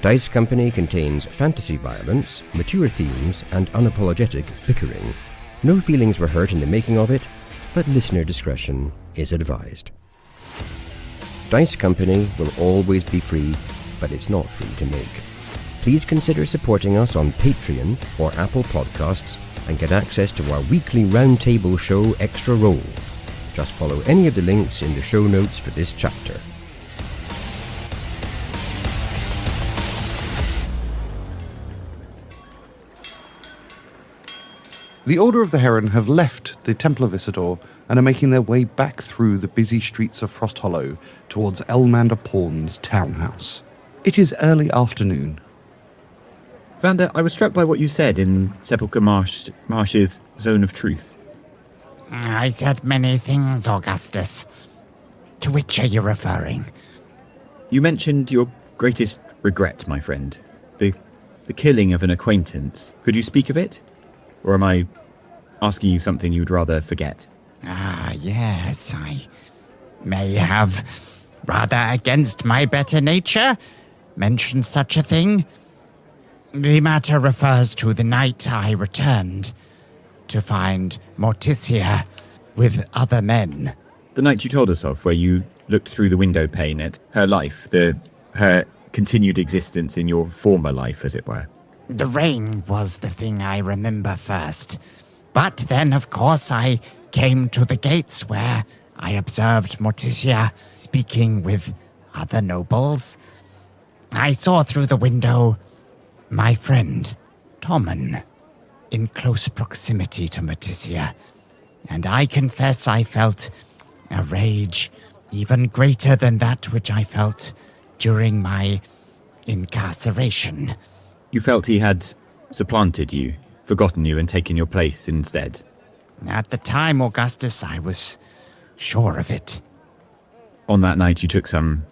Dice Company contains fantasy violence, mature themes, and unapologetic bickering. No feelings were hurt in the making of it, but listener discretion is advised. Dice Company will always be free, but it's not free to make. Please consider supporting us on Patreon or Apple Podcasts and get access to our weekly roundtable show Extra Roll. Just follow any of the links in the show notes for this chapter. The Order of the Heron have left the Temple of Isidore and are making their way back through the busy streets of Frost Hollow towards Elmander Pawn's townhouse. It is early afternoon. Vander, I was struck by what you said in Sepulchre Marsh's Zone of Truth. I said many things, Augustus. To which are you referring? You mentioned your greatest regret, my friend. The killing of an acquaintance. Could you speak of it? Or am I asking you something you'd rather forget? Ah, yes, I may have, rather against my better nature, mentioned such a thing. The matter refers to the night I returned to find Morticia with other men. The night you told us of, where you looked through the window pane at her life, her continued existence in your former life, as it were. The rain was the thing I remember first. But then, of course, I came to the gates where I observed Morticia speaking with other nobles. I saw through the window my friend, Tommen, in close proximity to Morticia, and I confess I felt a rage even greater than that which I felt during my incarceration. You felt he had supplanted you, forgotten you, and taken your place instead? At the time, Augustus, I was sure of it. On that night, you took some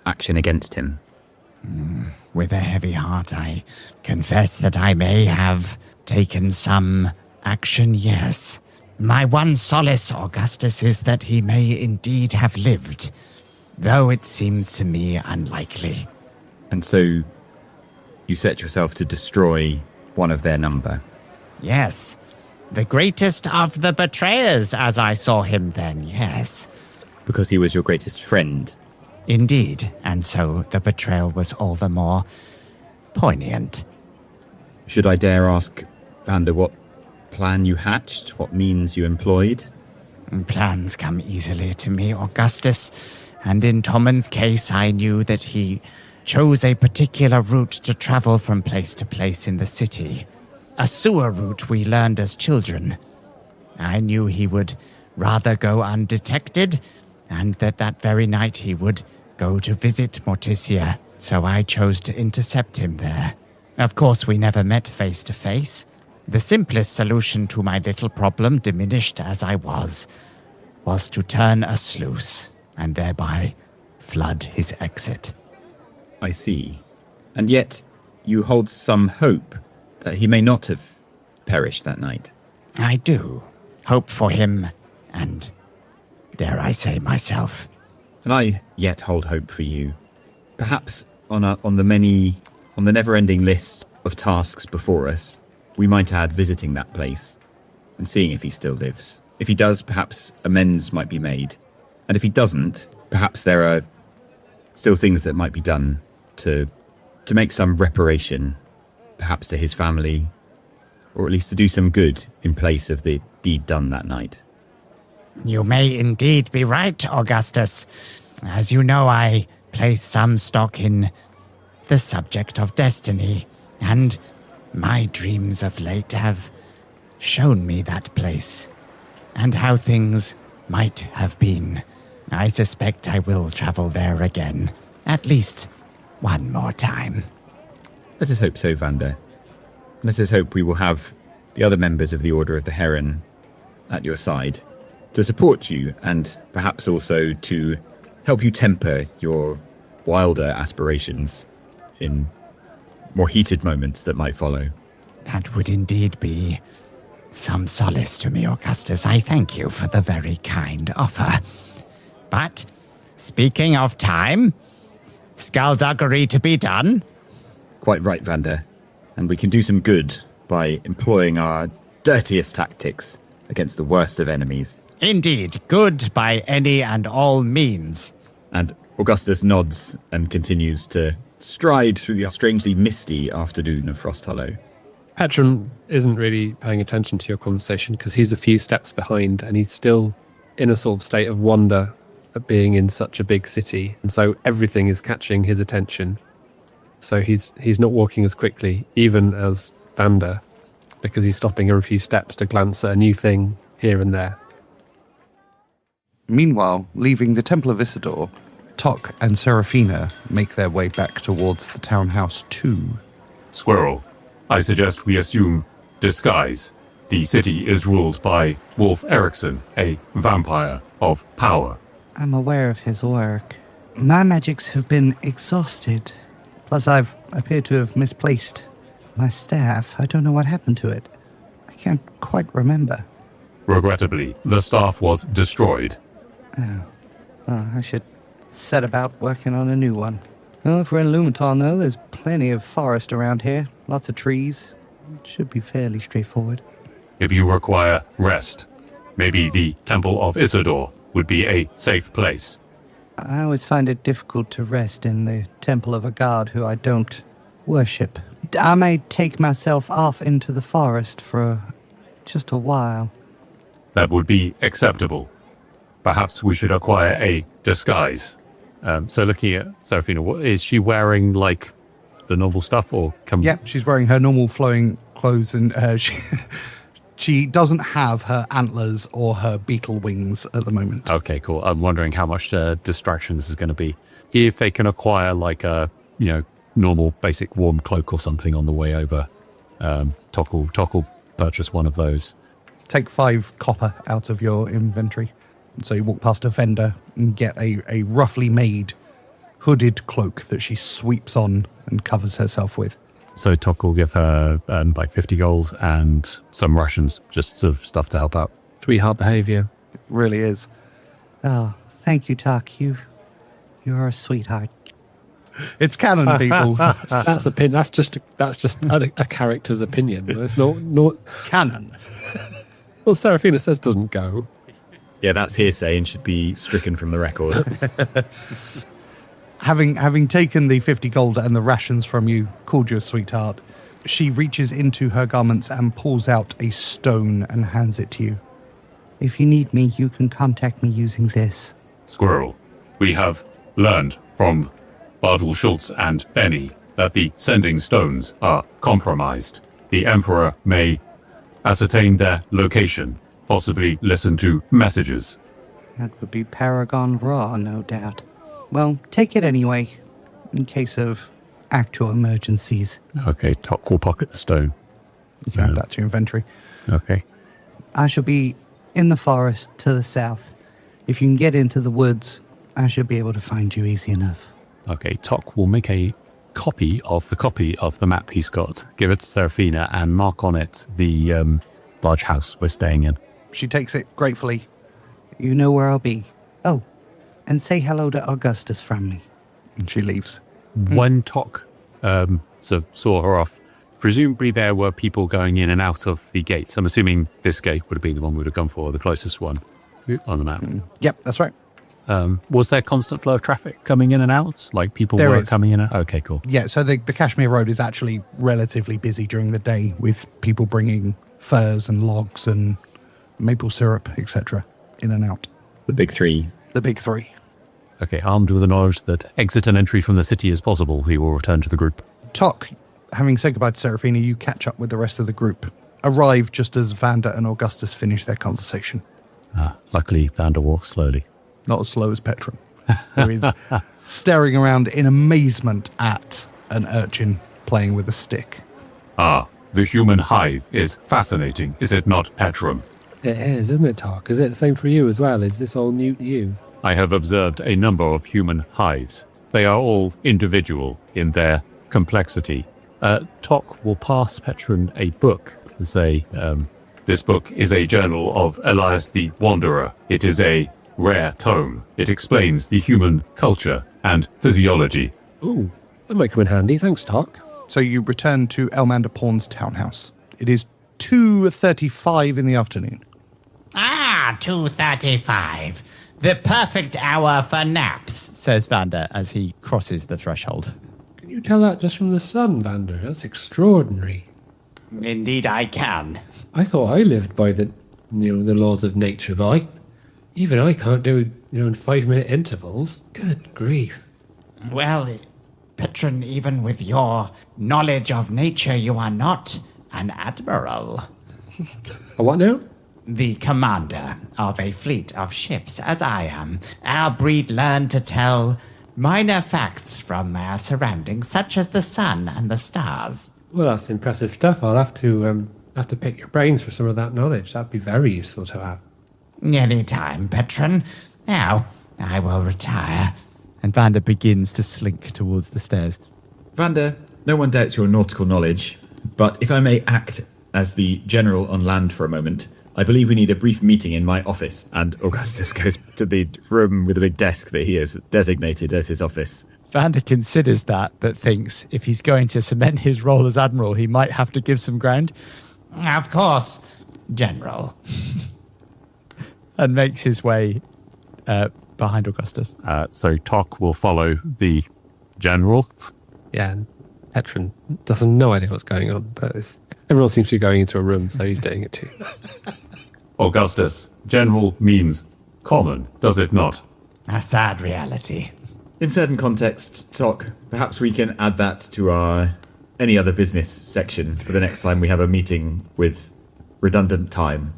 action against him? With a heavy heart, I confess that I may have taken some action, yes. My one solace, Augustus, is that he may indeed have lived, though it seems to me unlikely. And so you set yourself to destroy one of their number? Yes. The greatest of the betrayers, as I saw him then, yes. Because he was your greatest friend? Indeed, and so the betrayal was all the more poignant. Should I dare ask, Vander, what plan you hatched, what means you employed? Plans come easily to me, Augustus, and in Tommen's case I knew that he chose a particular route to travel from place to place in the city. A sewer route we learned as children. I knew he would rather go undetected, and that very night he would go to visit Morticia, so I chose to intercept him there. Of course, we never met face to face. The simplest solution to my little problem, diminished as I was to turn a sluice, and thereby flood his exit. I see. And yet, you hold some hope that he may not have perished that night. I do. Hope for him, and dare I say myself. And I yet hold hope for you. Perhaps on the never-ending list of tasks before us, we might add visiting that place and seeing if he still lives. If he does, perhaps amends might be made. And if he doesn't, perhaps there are still things that might be done to make some reparation, perhaps to his family, or at least to do some good in place of the deed done that night. You may indeed be right, Augustus. As you know, I place some stock in the subject of destiny, and my dreams of late have shown me that place, and how things might have been. I suspect I will travel there again, at least one more time. Let us hope so, Vander. Let us hope we will have the other members of the Order of the Heron at your side to support you, and perhaps also to help you temper your wilder aspirations in more heated moments that might follow. That would indeed be some solace to me, Augustus. I thank you for the very kind offer. But, speaking of time, skullduggery to be done. Quite right, Vander. And we can do some good by employing our dirtiest tactics against the worst of enemies. Indeed, good by any and all means. And Augustus nods and continues to stride through the strangely misty afternoon of Frost Hollow. Petron isn't really paying attention to your conversation because he's a few steps behind and he's still in a sort of state of wonder at being in such a big city. And so everything is catching his attention. So he's not walking as quickly, even as Vander, because he's stopping every few steps to glance at a new thing here and there. Meanwhile, leaving the Temple of Isidore, Tock and Seraphina make their way back towards the townhouse too. Squirrel, I suggest we assume disguise. The city is ruled by Wulf Ericsson, a vampire of power. I'm aware of his work. My magics have been exhausted. Plus, I've appeared to have misplaced my staff. I don't know what happened to it. I can't quite remember. Regrettably, the staff was destroyed. Oh. Well, I should set about working on a new one. Well, if we're in Lumaton, though, there's plenty of forest around here. Lots of trees. It should be fairly straightforward. If you require rest, maybe the Temple of Isidore would be a safe place. I always find it difficult to rest in the temple of a god who I don't worship. I may take myself off into the forest for just a while. That would be acceptable. Perhaps we should acquire a disguise. So looking at Seraphina, is she wearing like the normal stuff or Yeah, she's wearing her normal flowing clothes and she doesn't have her antlers or her beetle wings at the moment. Okay, cool. I'm wondering how much distraction this is going to be. If they can acquire like a, normal basic warm cloak or something on the way over, Tock will purchase one of those. Take 5 copper out of your inventory. So you walk past a vendor and get a roughly made hooded cloak that she sweeps on and covers herself with. So Tock will give her like 50 gold and some rations, just sort of stuff to help out. Sweetheart behaviour. It really is. Oh, thank you, Tock. You're a sweetheart. It's canon, people. That's just a character's opinion. It's not Canon. Well, Seraphina says doesn't go. Yeah, that's hearsay and should be stricken from the record. Having taken the 50 gold and the rations from you, called you a sweetheart, she reaches into her garments and pulls out a stone and hands it to you. If you need me, you can contact me using this. Squirrel, we have learned from Bartle Schultz and Bennie that the sending stones are compromised. The Emperor may ascertain their location, possibly listen to messages. That would be Paragon Raw, no doubt. Well, take it anyway, in case of actual emergencies. Okay, Tock will pocket the stone. You can add that to your inventory. Okay. I shall be in the forest to the south. If you can get into the woods, I should be able to find you easy enough. Okay, Tock will make a copy of the map he's got, give it to Seraphina, and mark on it the large house we're staying in. She takes it gratefully. You know where I'll be. Oh, and say hello to Augustus from me. And she leaves. When Tock sort of saw her off, presumably there were people going in and out of the gates. I'm assuming this gate would have been the one we would have gone for, the closest one on the map. Yep, that's right. Was there constant flow of traffic coming in and out? Like people There were is. coming in and okay, cool. Yeah, so the Kashmir Road is actually relatively busy during the day with people bringing furs and logs and maple syrup, etc. in and out. The big three. The big 3. Okay, armed with the knowledge that exit and entry from the city is possible, he will return to the group. Tock, having said goodbye to Seraphina, you catch up with the rest of the group. Arrive just as Vander and Augustus finish their conversation. Luckily, Vander walks slowly. Not as slow as Petron, who is staring around in amazement at an urchin playing with a stick. Ah, the human hive is fascinating, is it not, Petron? It is, isn't it, Tock? Is it the same for you as well? Is this all new to you? I have observed a number of human hives. They are all individual in their complexity. Tock will pass Petron a book and say, This book is a journal of Elias the Wanderer. It is a rare tome. It explains the human culture and physiology. ooh, that might come in handy. Thanks, Tock. So you return to Elmander Pawn's townhouse. It is 2:35 in the afternoon. 2:35. The perfect hour for naps, says Vander as he crosses the threshold. Can you tell that just from the sun, Vander? That's extraordinary. Indeed I can. I thought I lived by the laws of nature, but I can't do it, in 5-minute intervals. Good grief. Well, Petron, even with your knowledge of nature, you are not an admiral. A what now? The commander of a fleet of ships, as I am. Our breed learned to tell minor facts from our surroundings, such as the sun and the stars. Well, that's impressive stuff. I'll have to pick your brains for some of that knowledge. That'd be very useful to have. Any time, Petron. Now, I will retire. And Vander begins to slink towards the stairs. Vander, no one doubts your nautical knowledge, but if I may act as the general on land for a moment, I believe we need a brief meeting in my office. And Augustus goes to the room with a big desk that he has designated as his office. Vander considers that, but thinks if he's going to cement his role as admiral, he might have to give some ground. Of course, General. And makes his way behind Augustus. So Tock will follow the general. Yeah, and Petron doesn't no idea what's going on, but everyone seems to be going into a room, so he's doing it too. Augustus, general means common, does it not? A sad reality. In certain contexts, Tock, perhaps we can add that to our any other business section for the next time we have a meeting with redundant time.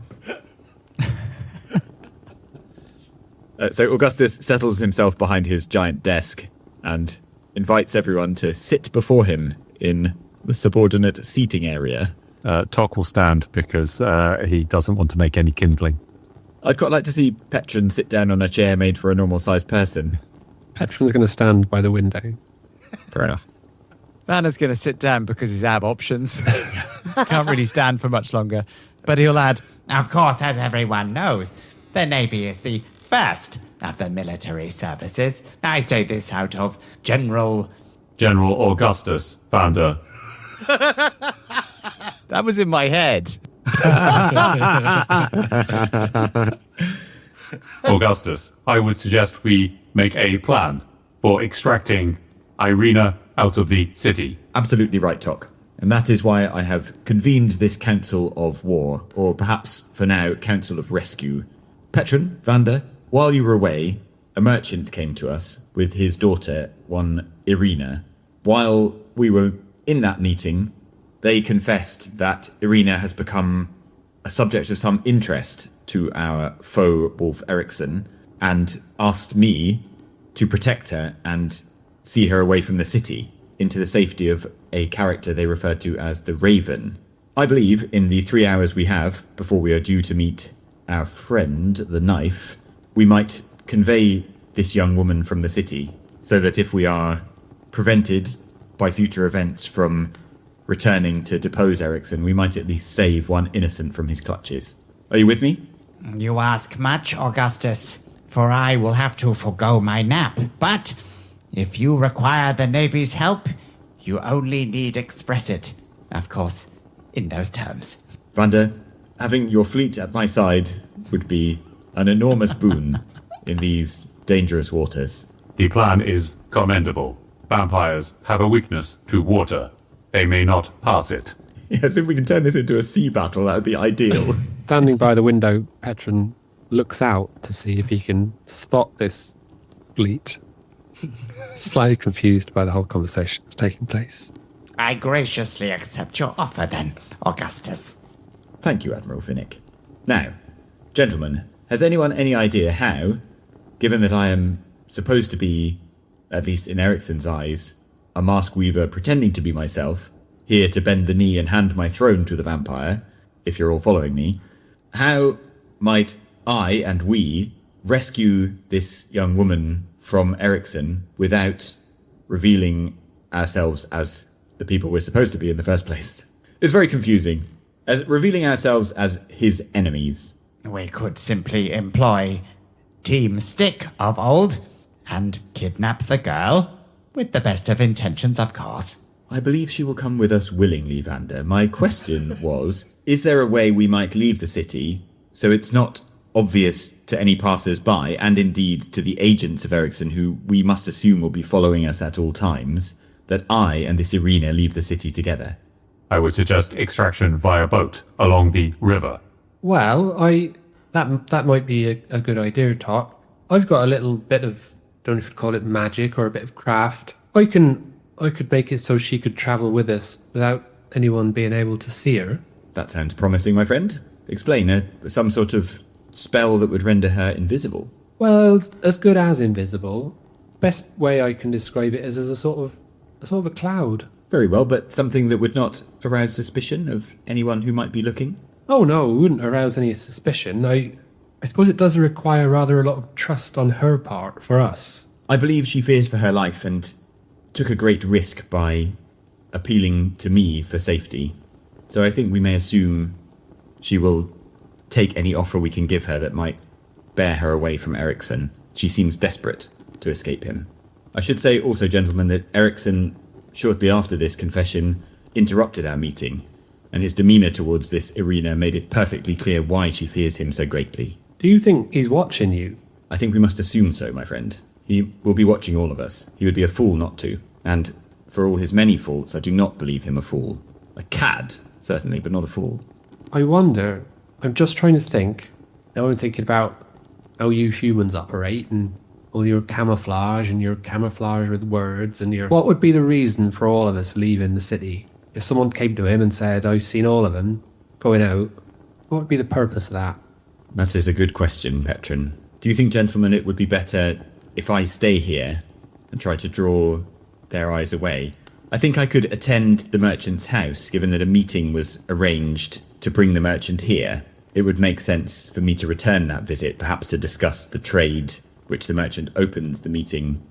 So Augustus settles himself behind his giant desk and invites everyone to sit before him in the subordinate seating area. Tock will stand because he doesn't want to make any kindling. I'd quite like to see Petron sit down on a chair made for a normal-sized person. Petron's going to stand by the window. Fair enough. Vander's going to sit down because he's out of options. Can't really stand for much longer. But he'll add, of course, as everyone knows, the Navy is the first of the military services. I say this out of General Augustus, Vander. That was in my head. Augustus, I would suggest we make a plan for extracting Irena out of the city. Absolutely right, Tock. And that is why I have convened this Council of War, or perhaps, for now, Council of Rescue. Petron, Vander, while you were away, a merchant came to us with his daughter, one Irena. While we were in that meeting, they confessed that Irena has become a subject of some interest to our foe, Wulf Ericsson, and asked me to protect her and see her away from the city into the safety of a character they referred to as the Raven. I believe in the 3 hours we have before we are due to meet our friend, the Knife, we might convey this young woman from the city so that if we are prevented by future events from returning to depose Ericsson, we might at least save one innocent from his clutches. Are you with me? You ask much, Augustus, for I will have to forego my nap. But if you require the Navy's help, you only need express it. Of course, in those terms. Vander, having your fleet at my side would be an enormous boon in these dangerous waters. The plan is commendable. Vampires have a weakness to water. They may not pass it. Yes, if we can turn this into a sea battle, that would be ideal. Standing by the window, Petron looks out to see if he can spot this fleet. Slightly confused by the whole conversation that's taking place. I graciously accept your offer then, Augustus. Thank you, Admiral Finnick. Now, gentlemen, has anyone any idea how, given that I am supposed to be, at least in Ericsson's eyes, a mask weaver pretending to be myself, here to bend the knee and hand my throne to the vampire, if you're all following me, how might I and we rescue this young woman from Ericsson without revealing ourselves as the people we're supposed to be in the first place? It's very confusing. As revealing ourselves as his enemies. We could simply employ Team Stick of old and kidnap the girl, with the best of intentions, of course. I believe she will come with us willingly, Vander. My question was, is there a way we might leave the city so it's not obvious to any passers-by, and indeed to the agents of Ericsson, who we must assume will be following us at all times, that I and this Irena leave the city together? I would suggest extraction via boat along the river. Well, that might be a good idea, Tock. I've got a little bit of, don't know if you'd call it magic or a bit of craft. I could make it so she could travel with us without anyone being able to see her. That sounds promising, my friend. Explain, some sort of spell that would render her invisible. Well, as good as invisible. Best way I can describe it is as a sort of a cloud. Very well, but something that would not arouse suspicion of anyone who might be looking? Oh no, it wouldn't arouse any suspicion. I suppose it does require rather a lot of trust on her part for us. I believe she fears for her life and took a great risk by appealing to me for safety. So I think we may assume she will take any offer we can give her that might bear her away from Ericsson. She seems desperate to escape him. I should say also, gentlemen, that Ericsson, shortly after this confession, interrupted our meeting, and his demeanour towards this Irena made it perfectly clear why she fears him so greatly. Do you think he's watching you? I think we must assume so, my friend. He will be watching all of us. He would be a fool not to. And for all his many faults, I do not believe him a fool. A cad, certainly, but not a fool. I wonder, I'm just trying to think. Now I'm thinking about how you humans operate and all your camouflage with words and your... What would be the reason for all of us leaving the city? If someone came to him and said, I've seen all of them going out, what would be the purpose of that? That is a good question, Petron. Do you think, gentlemen, it would be better if I stay here and try to draw their eyes away? I think I could attend the merchant's house, given that a meeting was arranged to bring the merchant here. It would make sense for me to return that visit, perhaps to discuss the trade which the merchant opened the meeting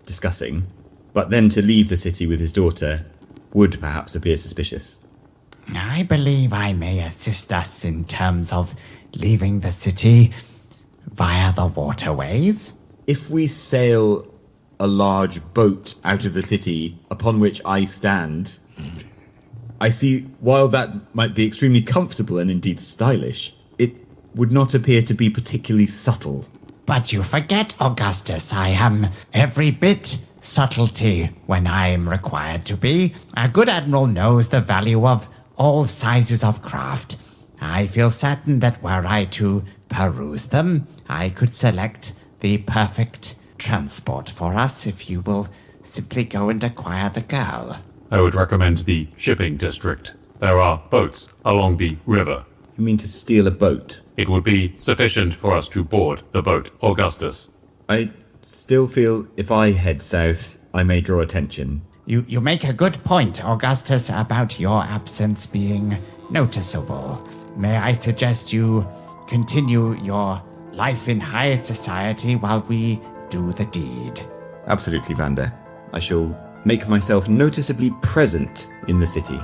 discussing. But then to leave the city with his daughter would perhaps appear suspicious. I believe I may assist us in terms of leaving the city via the waterways. If we sail a large boat out of the city upon which I stand, I see, while that might be extremely comfortable and indeed stylish, it would not appear to be particularly subtle. But you forget, Augustus, I am every bit subtlety when I am required to be. A good admiral knows the value of all sizes of craft. I feel certain that were I to peruse them, I could select the perfect transport for us if you will simply go and acquire the girl. I would recommend the shipping district. There are boats along the river. You mean to steal a boat? It would be sufficient for us to board the boat, Augustus. I still feel if I head south, I may draw attention. You make a good point, Augustus, about your absence being noticeable. May I suggest you continue your life in high society while we do the deed? Absolutely, Vander. I shall make myself noticeably present in the city.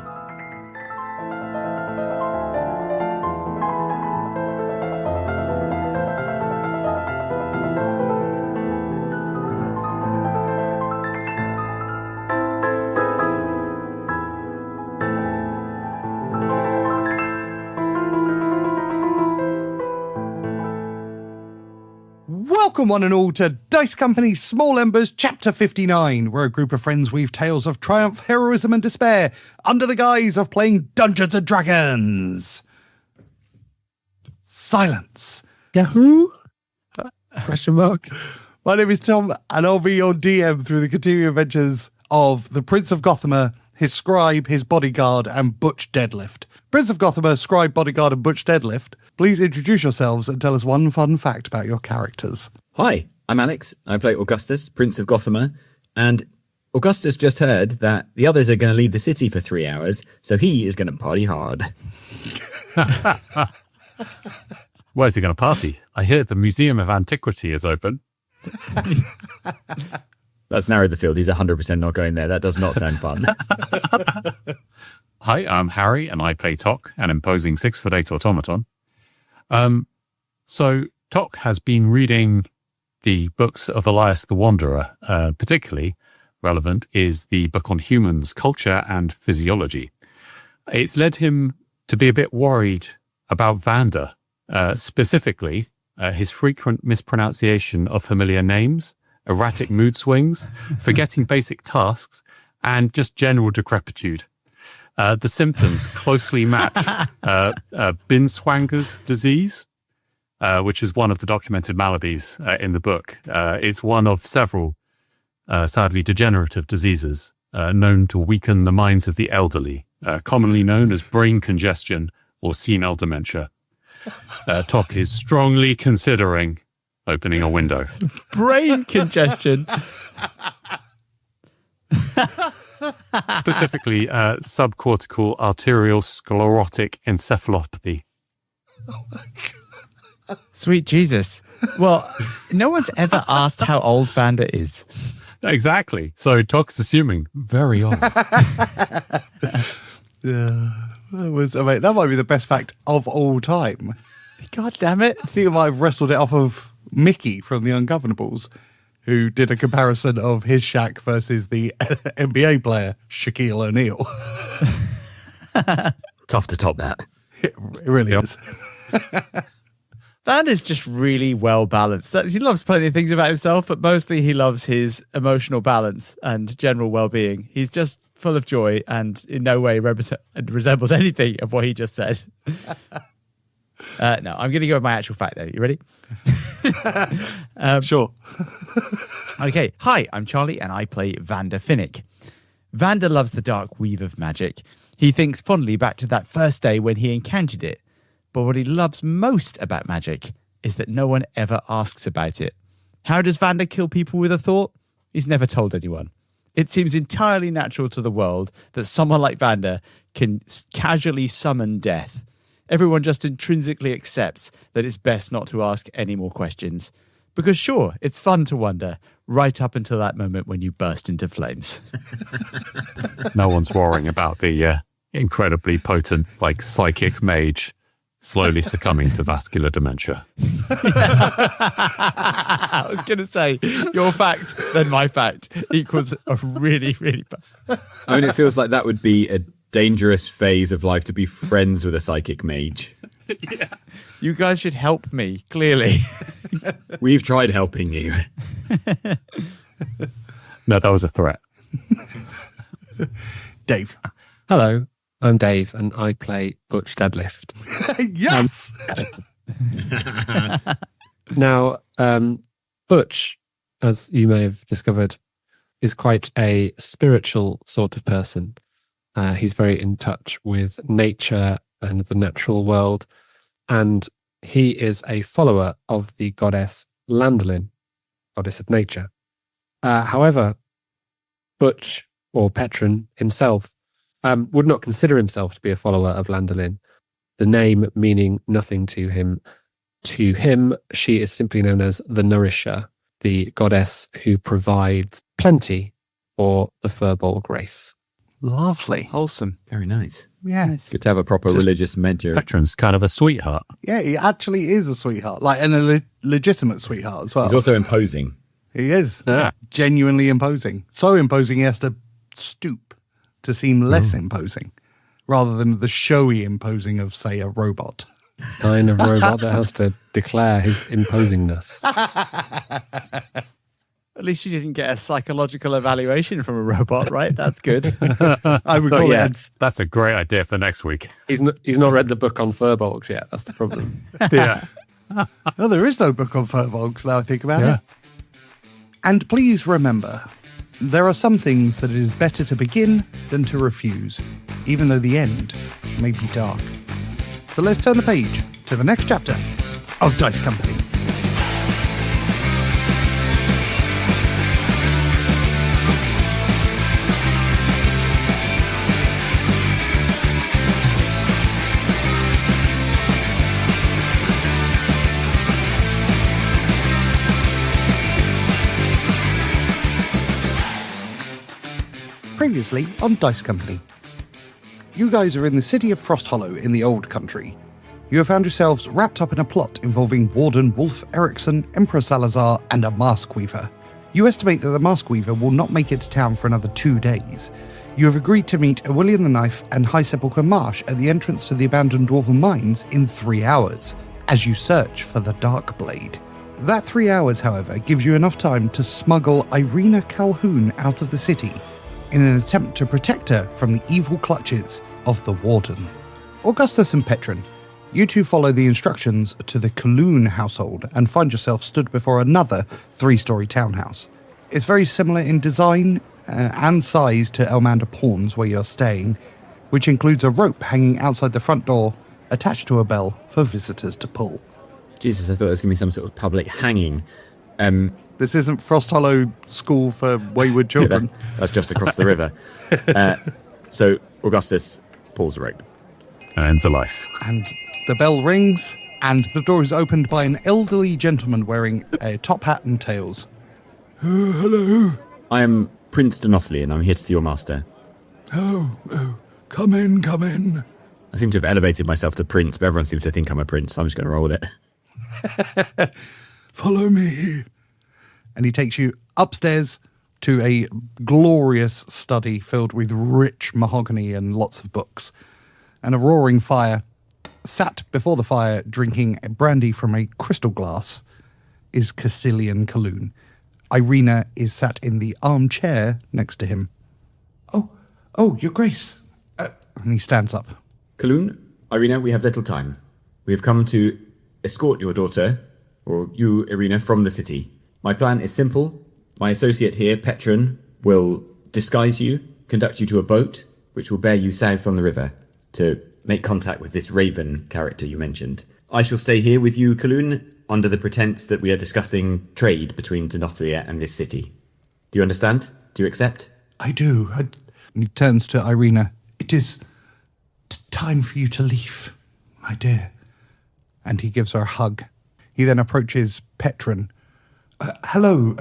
Welcome one and all to Dice Company's Small Embers Chapter 59, where a group of friends weave tales of triumph, heroism and despair under the guise of playing Dungeons & Dragons. Silence. Yahoo? Question mark. My name is Tom, and I'll be your DM through the continuing adventures of the Prince of Gothamer, his scribe, his bodyguard, and Butch Deadlift. Prince of Gothamer, scribe, bodyguard, and Butch Deadlift, please introduce yourselves and tell us one fun fact about your characters. Hi, I'm Alex. I play Augustus, Prince of Gothamer, and Augustus just heard that the others are going to leave the city for 3 hours, so he is going to party hard. Where's he going to party? I hear the Museum of Antiquity is open. That's narrowed the field. He's 100% not going there. That does not sound fun. Hi, I'm Harry, and I play Tock, an imposing 6'8" automaton. So Tock has been reading the books of Elias the Wanderer, particularly relevant is the book on humans, culture and physiology. It's led him to be a bit worried about Vander, specifically his frequent mispronunciation of familiar names, erratic mood swings, forgetting basic tasks, and just general decrepitude. The symptoms closely match Binswanger's disease, which is one of the documented maladies in the book. It's one of several, sadly, degenerative diseases known to weaken the minds of the elderly, commonly known as brain congestion or senile dementia. Tock is strongly considering opening a window. Brain congestion. Specifically, subcortical arterial sclerotic encephalopathy. Oh my God. Sweet Jesus. Well, no one's ever asked how old Vander is. Exactly. So Tock's assuming very old. Yeah, that might be the best fact of all time. God damn it. I think I might have wrestled it off of Mickey from The Ungovernables, who did a comparison of his Shaq versus the NBA player Shaquille O'Neal. Tough to top that. It really is. Vander's just really well balanced. He loves plenty of things about himself, but mostly he loves his emotional balance and general well-being. He's just full of joy and in no way resembles anything of what he just said. No, I'm going to go with my actual fact, though. You ready? Sure. Okay. Hi, I'm Charlie, and I play Vander Finnick. Vander loves the dark weave of magic. He thinks fondly back to that first day when he encountered it. But what he loves most about magic is that no one ever asks about it. How does Vander kill people with a thought? He's never told anyone. It seems entirely natural to the world that someone like Vander can casually summon death. Everyone just intrinsically accepts that it's best not to ask any more questions. Because sure, it's fun to wonder, right up until that moment when you burst into flames. No one's worrying about the incredibly potent, psychic mage slowly succumbing to vascular dementia. I was going to say, your fact, then my fact, equals a really, really bad. I mean, it feels like that would be a dangerous phase of life to be friends with a psychic mage. Yeah. You guys should help me, clearly. We've tried helping you. No, that was a threat. Dave. Hello, I'm Dave, and I play Butch Deadlift. Yes! Now, Butch, as you may have discovered, is quite a spiritual sort of person. He's very in touch with nature and the natural world, and he is a follower of the goddess Landolin, goddess of nature. However, Butch, or Petron himself, would not consider himself to be a follower of Landolin, the name meaning nothing to him. To him, she is simply known as the Nourisher, the goddess who provides plenty for the Firbolg race. Lovely. Wholesome. Very nice. Yes. Good to have a proper religious mentor. Petron's kind of a sweetheart. Yeah, he actually is a sweetheart, and a legitimate sweetheart as well. He's also imposing. He is. Yeah. Genuinely imposing. So imposing he has to stoop to seem less imposing, rather than the showy imposing of, say, a robot. Kind of robot that has to declare his imposingness. At least you didn't get a psychological evaluation from a robot, right? That's good. I would call it. That's a great idea for next week. He's not read the book on Firbolgs yet. That's the problem. Yeah. Oh, there is no book on Firbolgs now I think about it. And please remember, there are some things that it is better to begin than to refuse, even though the end may be dark. So let's turn the page to the next chapter of Dice Company. Previously on Dice Company. You guys are in the city of Frost Hollow in the Old Country. You have found yourselves wrapped up in a plot involving Warden Wulf Ericsson, Emperor Salazar, and a Mask Weaver. You estimate that the Mask Weaver will not make it to town for another 2 days. You have agreed to meet William the Knife and High Sepulchre Marsh at the entrance to the abandoned Dwarven Mines in 3 hours, as you search for the Dark Blade. That 3 hours, however, gives you enough time to smuggle Irena Calhoun out of the city in an attempt to protect her from the evil clutches of the Warden. Augustus and Petron, you two follow the instructions to the Calhoun household and find yourself stood before another 3-story townhouse. It's very similar in design and size to Elmander Pawns, where you're staying, which includes a rope hanging outside the front door attached to a bell for visitors to pull. Jesus, I thought it was going to be some sort of public hanging. This isn't Frost Hollow School for Wayward Children. That's just across the river. So Augustus pulls the rope. And ends a life. And the bell rings, and the door is opened by an elderly gentleman wearing a top hat and tails. Hello. I am Prince Denothley, and I'm here to see your master. Oh, come in. I seem to have elevated myself to prince, but everyone seems to think I'm a prince, so I'm just going to roll with it. Follow me. And he takes you upstairs to a glorious study filled with rich mahogany and lots of books. And a roaring fire. Sat before the fire, drinking brandy from a crystal glass, is Castilian Calhoun. Irena is sat in the armchair next to him. Oh, your grace. And he stands up. Calhoun, Irena, we have little time. We have come to escort your daughter, or you, Irena, from the city. My plan is simple. My associate here, Petron, will disguise you, conduct you to a boat, which will bear you south on the river to make contact with this Raven character you mentioned. I shall stay here with you, Calhoun, under the pretense that we are discussing trade between Denothria and this city. Do you understand? Do you accept? I do. And he turns to Irena. It is time for you to leave, my dear. And he gives her a hug. He then approaches Petron. Hello,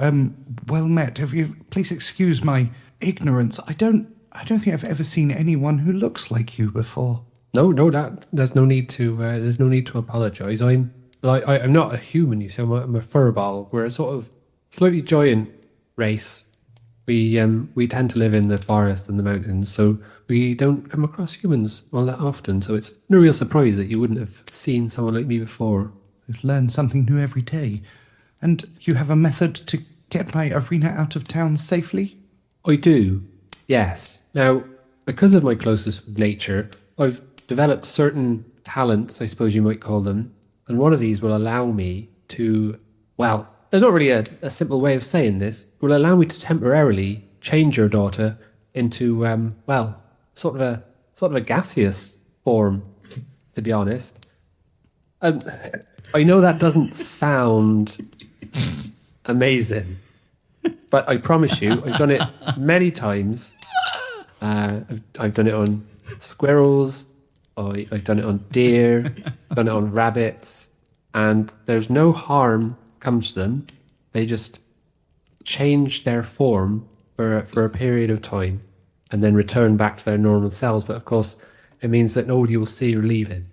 well met. Have you, please excuse my ignorance. I don't think I've ever seen anyone who looks like you before. No, there's no need to apologise. I'm not a human, you see. I'm a furball. We're a sort of slightly giant race. We tend to live in the forest and the mountains, so we don't come across humans all that often. So it's no real surprise that you wouldn't have seen someone like me before. You've learned something new every day. And you have a method to get my Irena out of town safely? I do, yes. Now, because of my closeness with nature, I've developed certain talents, I suppose you might call them, and one of these will allow me to, well, there's not really a simple way of saying this, it will allow me to temporarily change your daughter into, sort of a gaseous form, to be honest. I know that doesn't sound amazing, but I promise you, I've done it many times. I've done it on squirrels, I've done it on deer, I've done it on rabbits, and there's no harm comes to them. They just change their form for a period of time and then return back to their normal selves. But of course, it means that nobody will see you're leaving.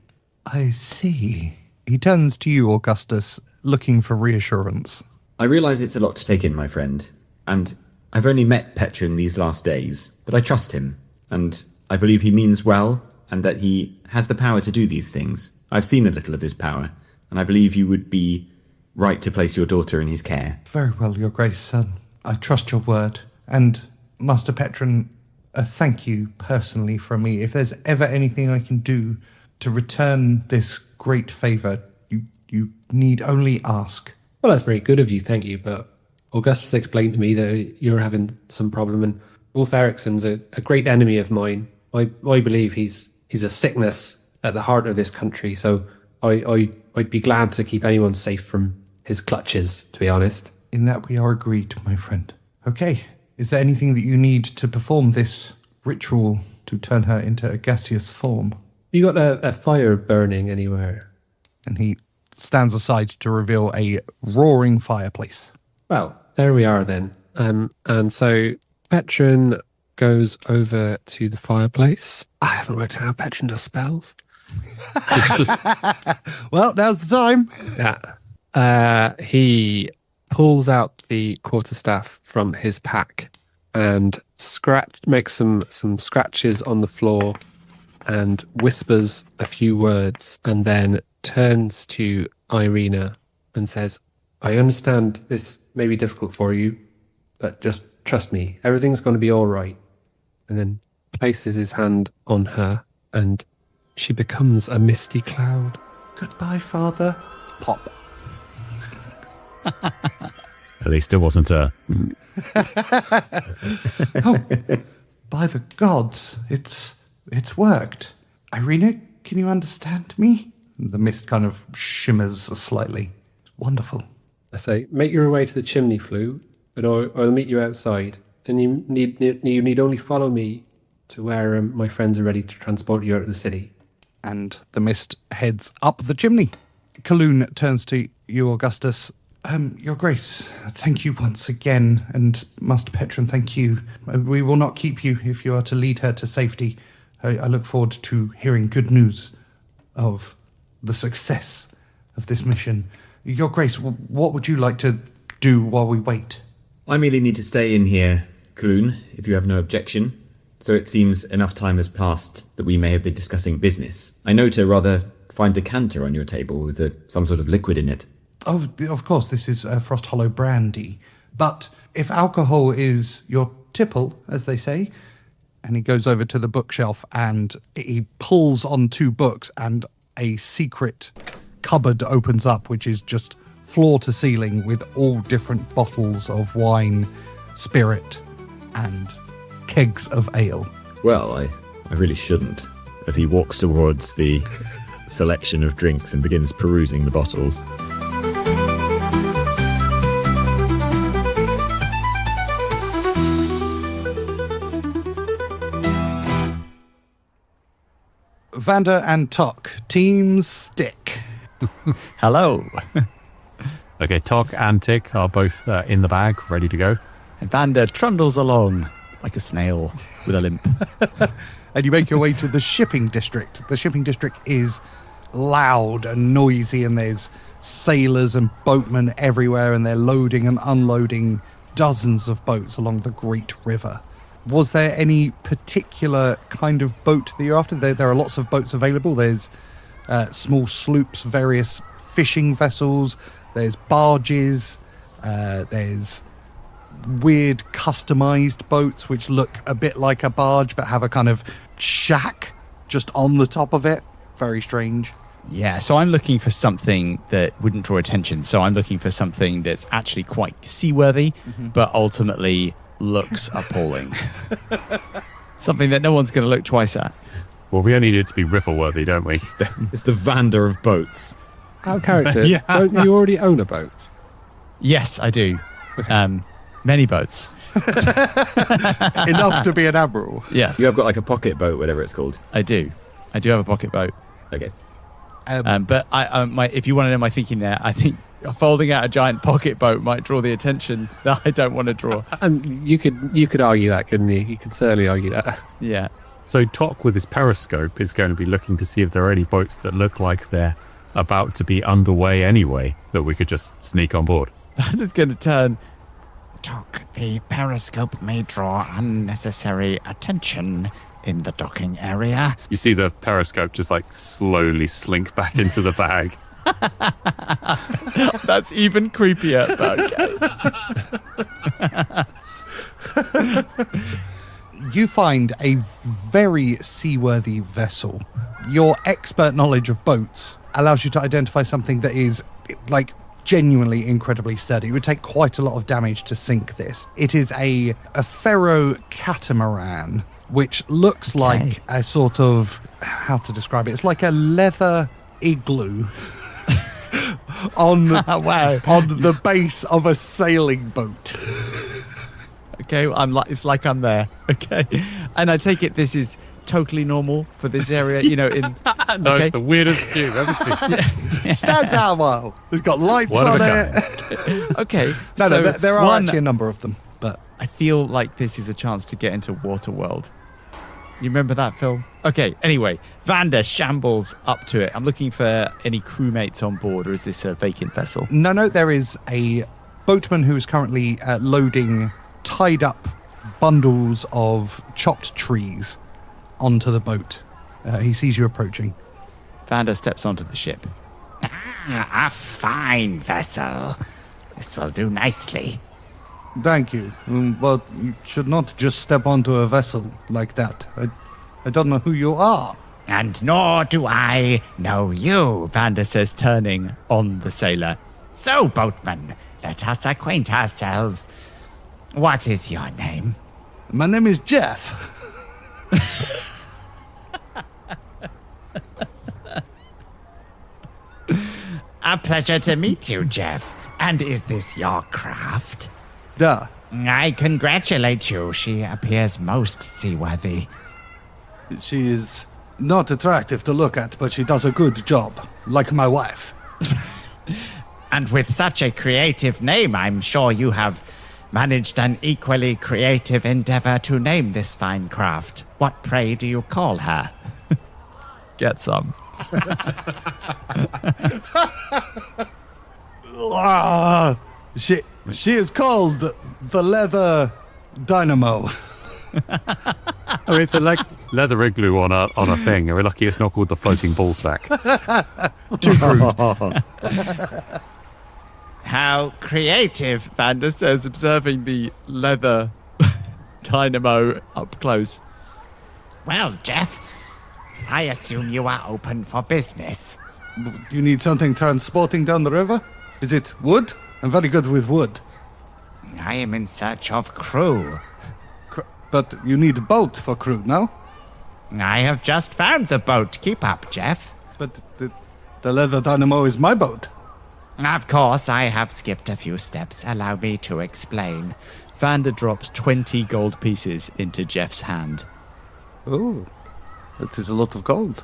I see. He turns to you, Augustus, looking for reassurance. I realise it's a lot to take in, my friend, and I've only met Petron these last days, but I trust him, and I believe he means well, and that he has the power to do these things. I've seen a little of his power, and I believe you would be right to place your daughter in his care. Very well, your grace, son. I trust your word. And, Master Petron, thank you personally from me. If there's ever anything I can do to return this great favour, you need only ask. Well, that's very good of you, thank you, but Augustus explained to me that you're having some problem, and Wulf Ericsson's a great enemy of mine. I believe he's a sickness at the heart of this country, so I'd be glad to keep anyone safe from his clutches, to be honest. In that we are agreed, my friend. Okay, is there anything that you need to perform this ritual to turn her into a gaseous form? You got a fire burning anywhere? And he stands aside to reveal a roaring fireplace. Well, there we are then. And so Petron goes over to the fireplace. I haven't worked out how Petron does spells. Well, now's the time. Yeah. He pulls out the quarterstaff from his pack and makes some scratches on the floor and whispers a few words, and then turns to Irena and says, I understand this may be difficult for you, but just trust me, everything's going to be all right. And then places his hand on her, and she becomes a misty cloud. Goodbye, Father. Pop. At least it wasn't a... Oh, by the gods, it's worked. Irena, can you understand me? The mist kind of shimmers slightly. Wonderful. I say, make your way to the chimney flue, and I'll meet you outside. And you need only follow me to where my friends are ready to transport you out of the city. And the mist heads up the chimney. Kaloon turns to you, Augustus. Your Grace, thank you once again, and Master Petron, thank you. We will not keep you if you are to lead her to safety. I look forward to hearing good news of the success of this mission. Your Grace, what would you like to do while we wait? I merely need to stay in here, Kaloon, if you have no objection. So it seems enough time has passed that we may have been discussing business. I know to rather find a decanter on your table with some sort of liquid in it. Oh, of course, this is Frost Hollow brandy. But if alcohol is your tipple, as they say, and he goes over to the bookshelf and he pulls on 2 books and a secret cupboard opens up, which is just floor to ceiling with all different bottles of wine, spirit, and kegs of ale. Well, I really shouldn't. As he walks towards the selection of drinks and begins perusing the bottles. Vander and Tock, teams stick. Hello. Okay, Tock and Tick are both in the bag, ready to go. And Vander trundles along like a snail with a limp. And you make your way to the shipping district. The shipping district is loud and noisy, and there's sailors and boatmen everywhere, and they're loading and unloading dozens of boats along the Great River. Was there any particular kind of boat that you're after? There are lots of boats available. There's small sloops, various fishing vessels, there's barges, there's weird customized boats which look a bit like a barge but have a kind of shack just on the top of it. Very strange. Yeah, so I'm looking for something that wouldn't draw attention. So I'm looking for something that's actually quite seaworthy, but ultimately looks appalling. Something that no one's going to look twice at. Well, we only need it to be river-worthy, don't we? It's the Vander of boats. Out of character, Yeah. don't you already own a boat? Yes, I do. Many boats. Enough to be an admiral. Yes, You have got like a pocket boat, whatever it's called. I do. I do have a pocket boat. Okay. But if you want to know my thinking there, I think folding out a giant pocket boat might draw the attention that I don't want to draw. You could argue that, couldn't you? You could certainly argue that. Yeah. So Tock with his periscope is going to be looking to see if there are any boats that look like they're about to be underway anyway, that we could just sneak on board. That is going to turn. Tock, the periscope may draw unnecessary attention in the docking area. You see the periscope just like slowly slink back into the bag. That's even creepier. Okay. You find a very seaworthy vessel. Your expert knowledge of boats allows you to identify something that is like genuinely incredibly sturdy. It would take quite a lot of damage to sink this. It is a ferro catamaran, which looks like a sort of, how to describe it? It's like a leather igloo on the base of a sailing boat. Okay, it's like I'm there. Okay, and I take it this is totally normal for this area. You know, in No, okay. it's the weirdest thing I've ever seen. Stands out a while. It's got lights One of on a it. Okay, No, so there are actually a number of them, but I feel like this is a chance to get into Waterworld. You remember that film? Okay, anyway, Vander shambles up to it. I'm looking for any crewmates on board, or is this a vacant vessel? no, there is a boatman who is currently loading tied up bundles of chopped trees onto the boat. He sees you approaching. Vander steps onto the ship. A fine vessel. This will do nicely. Thank you. But you should not just step onto a vessel like that. I don't know who you are. And nor do I know you, Vander says, turning on the sailor. So, boatman, let us acquaint ourselves. What is your name? My name is Jeff. A pleasure to meet you, Jeff. And is this your craft? Duh. I congratulate you. She appears most seaworthy. She is not attractive to look at, but she does a good job, like my wife. And with such a creative name, I'm sure you have managed an equally creative endeavor to name this fine craft. What, pray, do you call her? Get some. She is called the Leather Dynamo. Oh, it's a leather igloo on a thing. We're lucky it's not called the floating ball sack. Too crude. How creative, Vander says, observing the leather dynamo up close. Well, Jeff, I assume you are open for business. You need something transporting down the river? Is it wood? I'm very good with wood. I am in search of crew. But you need a boat for crew, no? I have just found the boat. Keep up, Jeff. But the Leather Dynamo is my boat. Of course, I have skipped a few steps. Allow me to explain. Vander drops 20 gold pieces into Jeff's hand. Oh, that is a lot of gold.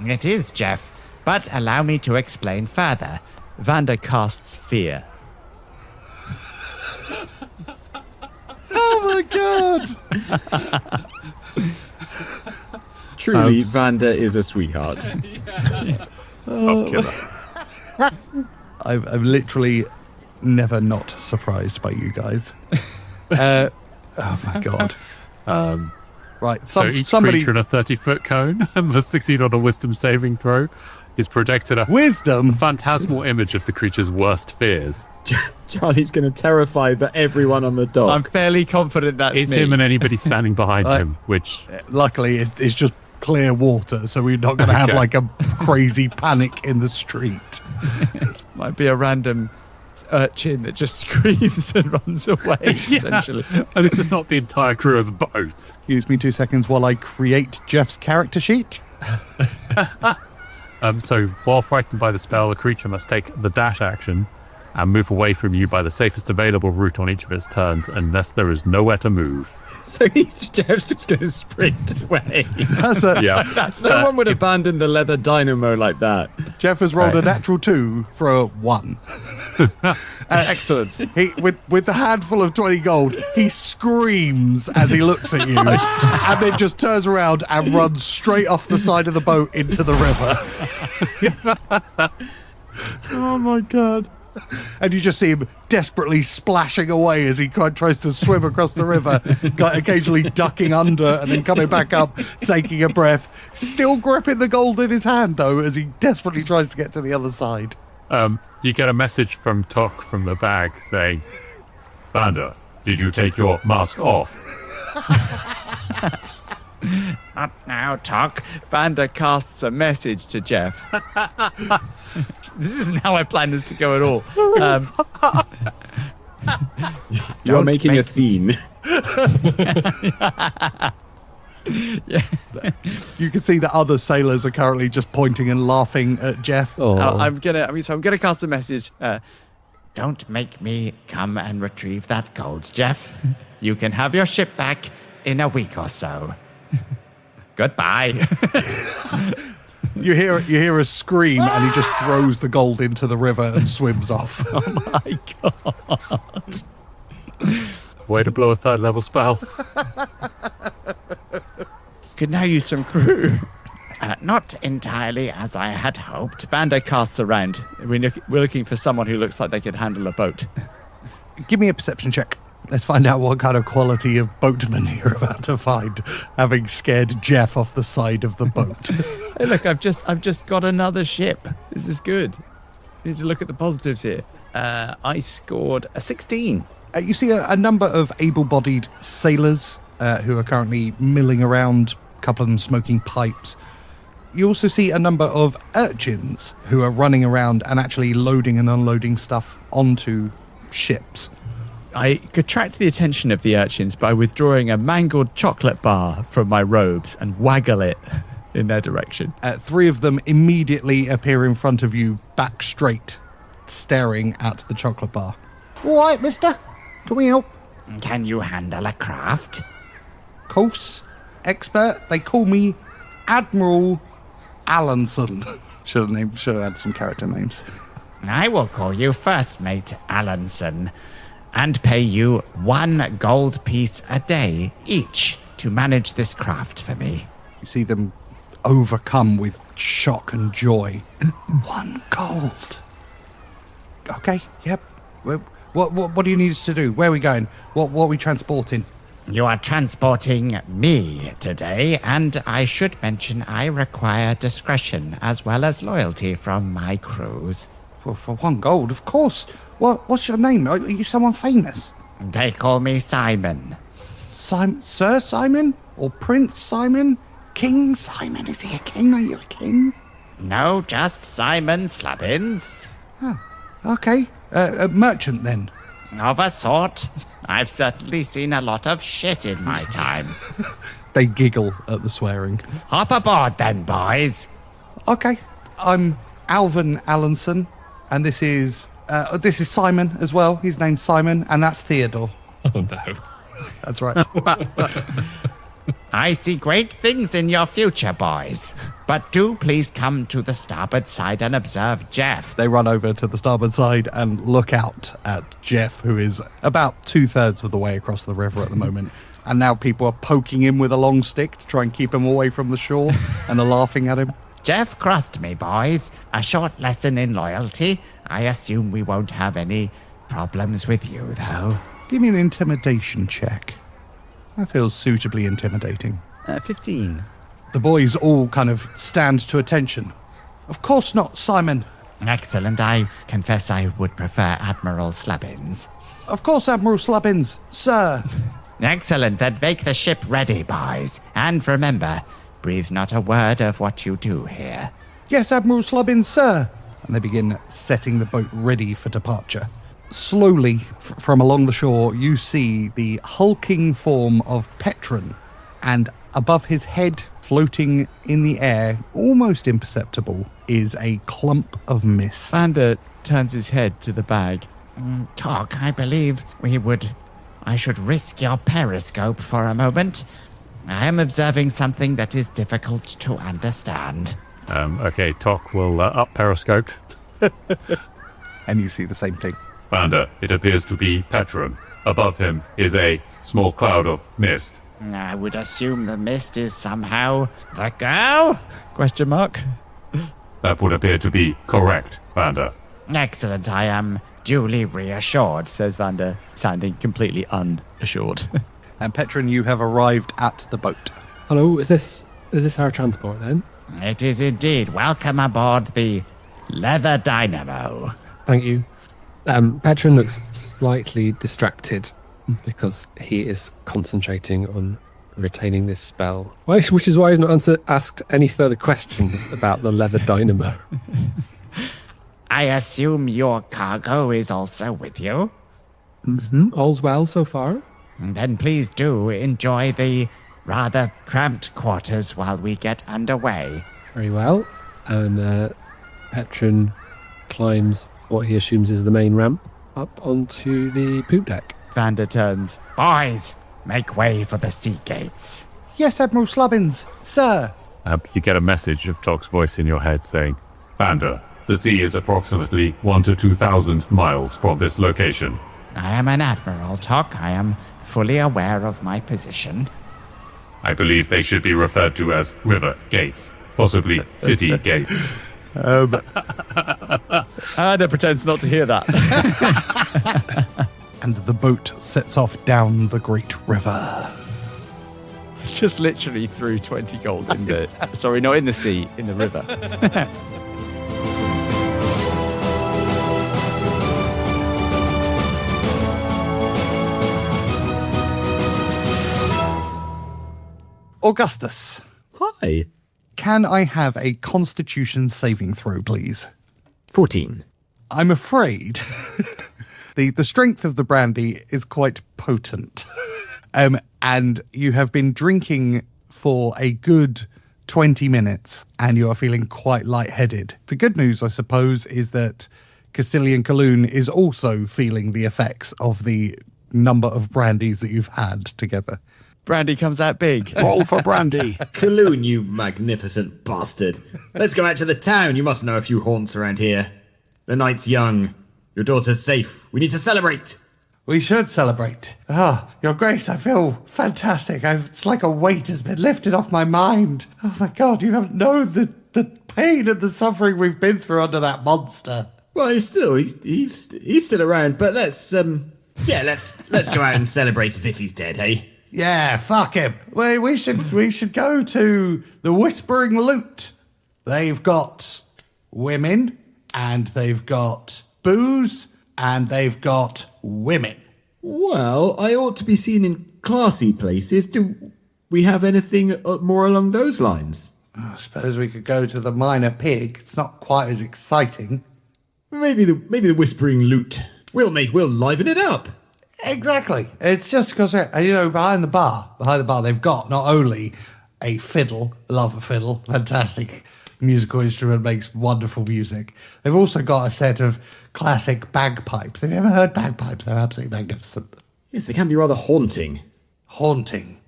It is, Jeff. But allow me to explain further. Vander casts fear. Oh my god! Truly, Vander is a sweetheart. I'm literally never not surprised by you guys. Oh my god. Right, So each somebody creature in a 30-foot cone must succeed on a wisdom saving throw is projected a wisdom phantasmal image of the creature's worst fears. Charlie's going to terrify everyone on the dock. I'm fairly confident that's It's me. him and anybody standing behind him, which... Luckily, it's just clear water, so we're not going to have Okay. like a crazy panic in the street. Might be a random urchin that just screams and runs away, potentially. And this is not the entire crew of the boat. Excuse me 2 seconds while I create Jeff's character sheet. So, while frightened by the spell, the creature must take the dash action and move away from you by the safest available route on each of its turns, unless there is nowhere to move. So Jeff's just going to sprint away. Yeah. No one would abandon the leather dynamo like that. Jeff has rolled a natural 2 for a 1. Excellent. He, with the handful of 20 gold, he screams as he looks at you and then just turns around and runs straight off the side of the boat into the river. Oh my god. And you just see him desperately splashing away as he tries to swim across the river, occasionally ducking under and then coming back up, taking a breath, still gripping the gold in his hand, though, as he desperately tries to get to the other side. You get a message from Tock from the bag saying, Vander, did you take your mask off? Not now, Tock. Vander casts a message to Jeff. This isn't how I planned this to go at all. You're making a scene. Yeah. You can see that other sailors are currently just pointing and laughing at Jeff. I'm gonna cast a message. Don't make me come and retrieve that gold, Jeff. You can have your ship back in a week or so. Goodbye. You hear a scream and he just throws the gold into the river and swims off. Oh my god. Way to blow a third level spell. Could now use some crew. Not entirely as I had hoped. Vander casts around. We're looking for someone who looks like they could handle a boat. Give me a perception check. Let's find out what kind of quality of boatman you're about to find, having scared Jeff off the side of the boat. Hey, look, I've just got another ship. This is good. You need to look at the positives here. I scored a 16. You see a number of able-bodied sailors who are currently milling around, a couple of them smoking pipes. You also see a number of urchins who are running around and actually loading and unloading stuff onto ships. I attract the attention of the urchins by withdrawing a mangled chocolate bar from my robes and waggle it in their direction. 3 of them immediately appear in front of you, back straight, staring at the chocolate bar. All right, mister. Can we help? Can you handle a craft? Course. Expert. They call me Admiral Allenson. Should have had some character names. I will call you First Mate Allenson and pay you 1 gold piece a day each to manage this craft for me. You see them overcome with shock and joy. 1 gold. Okay, yep. What do you need us to do? Where are we going? What are we transporting? You are transporting me today, and I should mention I require discretion as well as loyalty from my crews. Well, for 1 gold, of course. What's your name? Are you someone famous? They call me Simon. Sir Simon? Or Prince Simon? King Simon? Is he a king? Are you a king? No, just Simon Slubbins. Oh, okay. A merchant then? Of a sort. I've certainly seen a lot of shit in my time. They giggle at the swearing. Hop aboard then, boys. Okay. I'm Alvin Allenson, and this is Simon as well. His name's Simon, and that's Theodore. Oh, no. That's right. I see great things in your future, boys. But do please come to the starboard side and observe Jeff. They run over to the starboard side and look out at Jeff, who is about 2/3 of the way across the river at the moment. And now people are poking him with a long stick to try and keep him away from the shore, and are laughing at him. Jeff crossed me, boys. A short lesson in loyalty. I assume we won't have any problems with you, though. Give me an intimidation check. That feels suitably intimidating. 15. The boys all kind of stand to attention. Of course not, Simon. Excellent. I confess I would prefer Admiral Slubbins. Of course, Admiral Slubbins, sir. Excellent. Then make the ship ready, boys. And remember, breathe not a word of what you do here. Yes, Admiral Slubbins, sir. And they begin setting the boat ready for departure. Slowly, from along the shore, you see the hulking form of Petron, and above his head, floating in the air, almost imperceptible, is a clump of mist. Vander turns his head to the bag. Tock, I believe I should risk your periscope for a moment. I am observing something that is difficult to understand. Okay, Tock will up periscope. And you see the same thing. Vander, it appears to be Petron. Above him is a small cloud of mist. I would assume the mist is somehow the girl? Question mark. That would appear to be correct, Vander. Excellent, I am duly reassured. Says Vander, sounding completely unassured. And Petron, you have arrived at the boat. Hello, is this our transport then? It is indeed. Welcome aboard the Leather Dynamo. Thank you. Petron looks slightly distracted because he is concentrating on retaining this spell. Which is why he's not asked any further questions about the Leather Dynamo. I assume your cargo is also with you? Mm-hmm. All's well so far? Then please do enjoy the rather cramped quarters while we get underway. Very well. And Petron climbs what he assumes is the main ramp up onto the poop deck. Vander turns. Boys, make way for the sea gates. Yes, Admiral Slubbins, sir. You get a message of Tock's voice in your head saying, Vander, the sea is approximately 1,000 to 2,000 miles from this location. I am an admiral, Tock. I am fully aware of my position. I believe they should be referred to as river gates, possibly city gates. Vander pretends not to hear that. and the boat sets off down the great river. Just literally threw 20 gold in the... sorry, not in the sea, in the river. Augustus, Hi. can I have a constitution saving throw, please? 14. I'm afraid the strength of the brandy is quite potent. And you have been drinking for a good 20 minutes and you are feeling quite lightheaded. The good news, I suppose, is that Castilian Cologne is also feeling the effects of the number of brandies that you've had together. Brandy comes out big. Roll for brandy. Cologne, you magnificent bastard. Let's go out to the town. You must know a few haunts around here. The night's young. Your daughter's safe. We need to celebrate. We should celebrate. Your Grace, I feel fantastic. It's like a weight has been lifted off my mind. Oh my God, you don't know the pain and the suffering we've been through under that monster. Well, he's still around, but let's go out and celebrate as if he's dead, hey? Yeah, fuck him. We should go to the Whispering Lute. They've got women, and they've got booze, and they've got women. Well, I ought to be seen in classy places. Do we have anything more along those lines? I suppose we could go to the Minor Pig. It's not quite as exciting. Maybe the Whispering Lute. We'll liven it up. Exactly. It's just because, behind the bar, they've got not only a fiddle, love a fiddle, fantastic musical instrument, makes wonderful music. They've also got a set of classic bagpipes. Have you ever heard bagpipes? They're absolutely magnificent. Yes, they can be rather haunting. Haunting.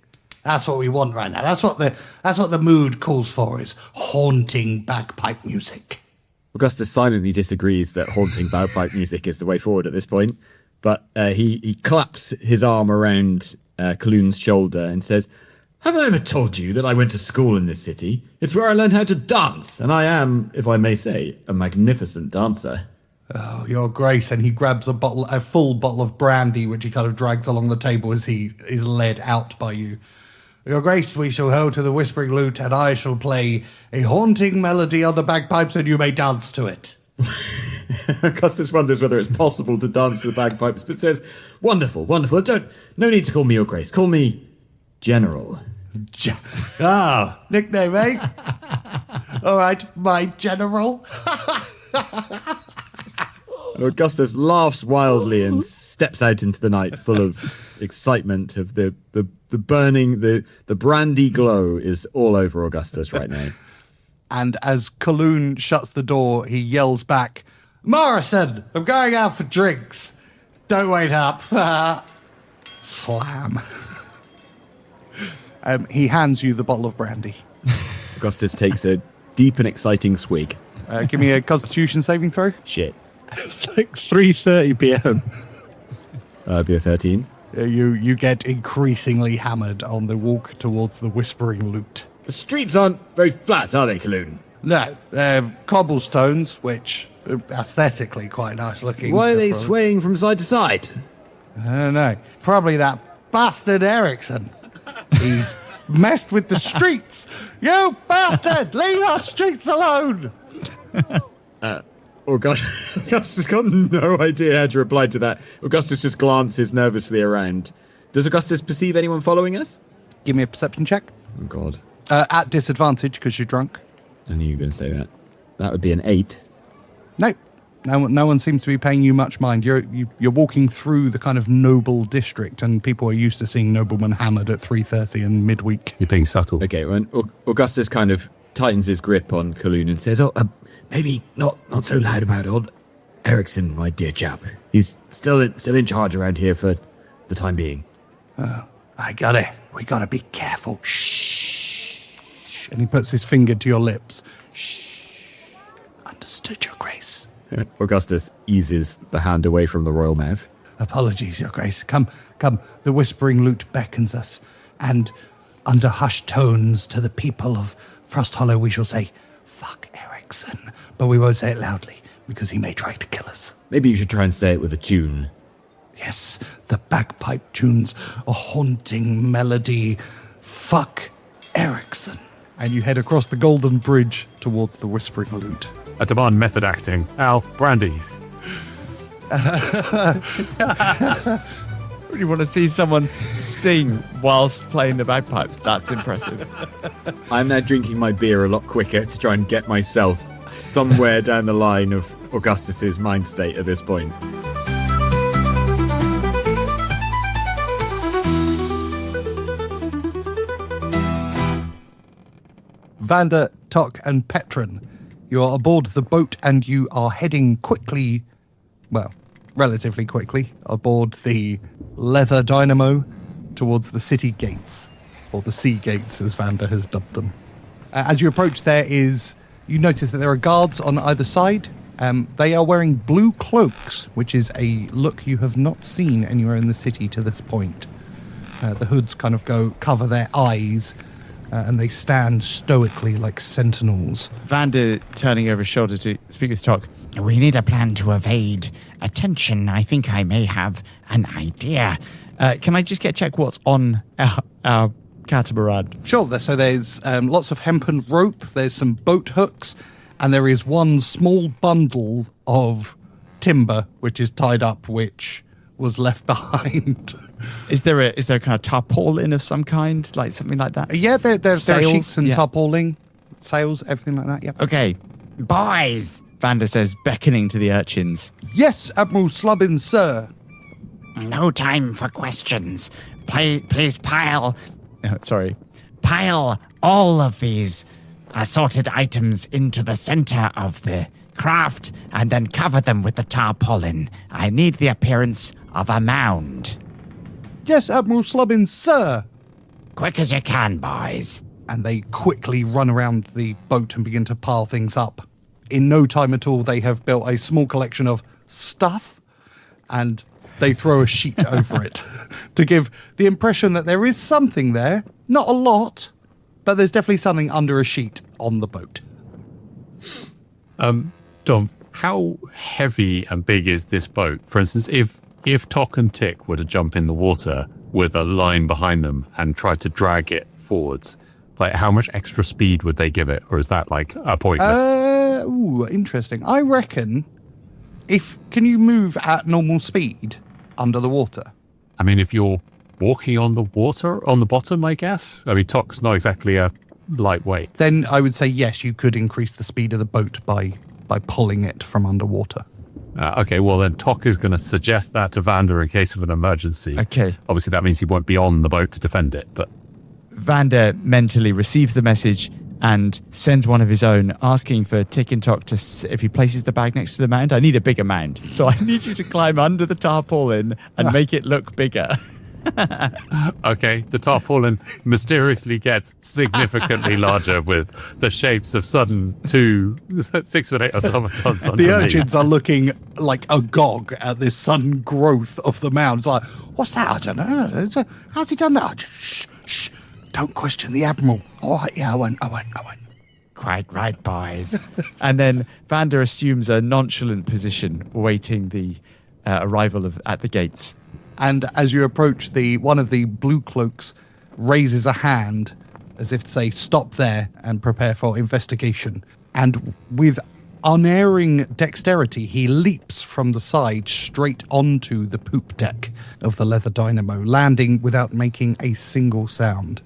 That's what we want right now. That's what the mood calls for, is haunting bagpipe music. Augustus silently disagrees that haunting bagpipe music is the way forward at this point, but he claps his arm around Cologne's shoulder and says, "Have I ever told you that I went to school in this city? It's where I learned how to dance, and I am, if I may say, a magnificent dancer." Oh, Your Grace, and he grabs a full bottle of brandy, which he kind of drags along the table as he is led out by you. Your Grace, we shall go to the Whispering Lute, and I shall play a haunting melody on the bagpipes, and you may dance to it. Augustus wonders whether it's possible to dance to the bagpipes, but says, "Wonderful, wonderful. No need to call me Your Grace. Call me General." Nickname, eh? All right, my general. Augustus laughs wildly and steps out into the night full of excitement of the burning, the brandy glow is all over Augustus right now. And as Cologne shuts the door, he yells back, Morrison, I'm going out for drinks. Don't wait up. Slam. He hands you the bottle of brandy. Augustus takes a deep and exciting swig. Give me a Constitution saving throw. Shit. It's like 3:30 p.m. Be a 13. You get increasingly hammered on the walk towards the Whispering Lute. The streets aren't very flat, are they, Cologne? No, they're cobblestones, which are aesthetically quite nice looking. Why are they swaying from side to side? I don't know. Probably that bastard Ericsson. He's messed with the streets. You bastard! Leave our streets alone! Augustus has got no idea how to reply to that. Augustus just glances nervously around. Does Augustus perceive anyone following us? Give me a perception check. Oh, God. At disadvantage because you're drunk. I knew you were going to say that. That would be an 8. Nope. No one seems to be paying you much mind. You're walking through the kind of noble district, and people are used to seeing noblemen hammered at 3:30 and midweek. You're being subtle. Okay, when Augustus kind of tightens his grip on Cologne and says, maybe not so loud about old Ericsson, my dear chap. He's still in charge around here for the time being. We gotta be careful. Shh. And he puts his finger to your lips. Shh. Understood, Your Grace. Augustus eases the hand away from the royal mouth. Apologies, Your Grace. Come. The Whispering Lute beckons us, and under hushed tones to the people of Frost Hollow we shall say, "Fuck Ericsson," but we won't say it loudly, because he may try to kill us. Maybe you should try and say it with a tune. Yes, the bagpipe tunes a haunting melody. Fuck Ericsson. And you head across the Golden Bridge towards the Whispering Lute. I demand method acting. Al, Brandy. You want to see someone sing whilst playing the bagpipes? That's impressive. I'm now drinking my beer a lot quicker to try and get myself somewhere down the line of Augustus's mind state at this point. Vander, Tock, and Petron, you are aboard the boat and you are heading quickly, well, relatively quickly, aboard the leather Dynamo towards the city gates, or the sea gates as Vander has dubbed them. As you approach, you notice that there are guards on either side. They are wearing blue cloaks, which is a look you have not seen anywhere in the city to this point. The hoods kind of cover their eyes, and they stand stoically like sentinels. Vander turning over his shoulder to speak with Tock. We need a plan to evade attention. I think I may have an idea. Can I just check what's on our catamaran? Sure, so there's lots of hempen rope, there's some boat hooks, and there is one small bundle of timber which is tied up, which was left behind. Is there a kind of tarpaulin of some kind, like something like that? Yeah, there are sheets and Yeah. tarpaulin, sails, everything like that, yeah. Okay, Boys, Vander says, beckoning to the urchins. Yes, Admiral Slubbins, sir. no time for questions. Please pile Sorry. all of these assorted items into the center of the craft and then cover them with the tarpaulin. I need the appearance of a mound. Yes, Admiral Slubbins, sir. Quick as you can, boys. And they quickly run around the boat and begin to pile things up. In no time at all, they have built a small collection of stuff, and they throw a sheet over it to give the impression that there is something there. Not a lot, but there's definitely something under a sheet on the boat. Dom, how heavy and big is this boat? For instance, if Tock and Tick were to jump in the water with a line behind them and try to drag it forwards, like how much extra speed would they give it? Or is that like a pointless? Interesting. I reckon can you move at normal speed under the water? I mean, if you're walking on the water, on the bottom, I guess. I mean, Tock's not exactly a lightweight. Then I would say yes, you could increase the speed of the boat by pulling it from underwater. Okay, well then Tock is going to suggest that to Vander in case of an emergency. Okay. Obviously that means he won't be on the boat to defend it, but... Vander mentally receives the message and sends one of his own, asking for Tick and Tock if he places the bag next to the mound. I need a bigger mound, so I need you to climb under the tarpaulin and make it look bigger. Okay, the tarpaulin mysteriously gets significantly larger with the shapes of sudden 2 6'8" automatons The underneath. urchins are looking like agog at this sudden growth of the mound. It's like, what's that? I don't know. How's he done that? Shh. Don't question the Admiral. All right, yeah, I won't. Quite right, boys. And then Vander assumes a nonchalant position, awaiting the arrival at the gates. And as you approach, one of the blue cloaks raises a hand as if to say, stop there and prepare for investigation. And with unerring dexterity, he leaps from the side straight onto the poop deck of the leather Dynamo, landing without making a single sound.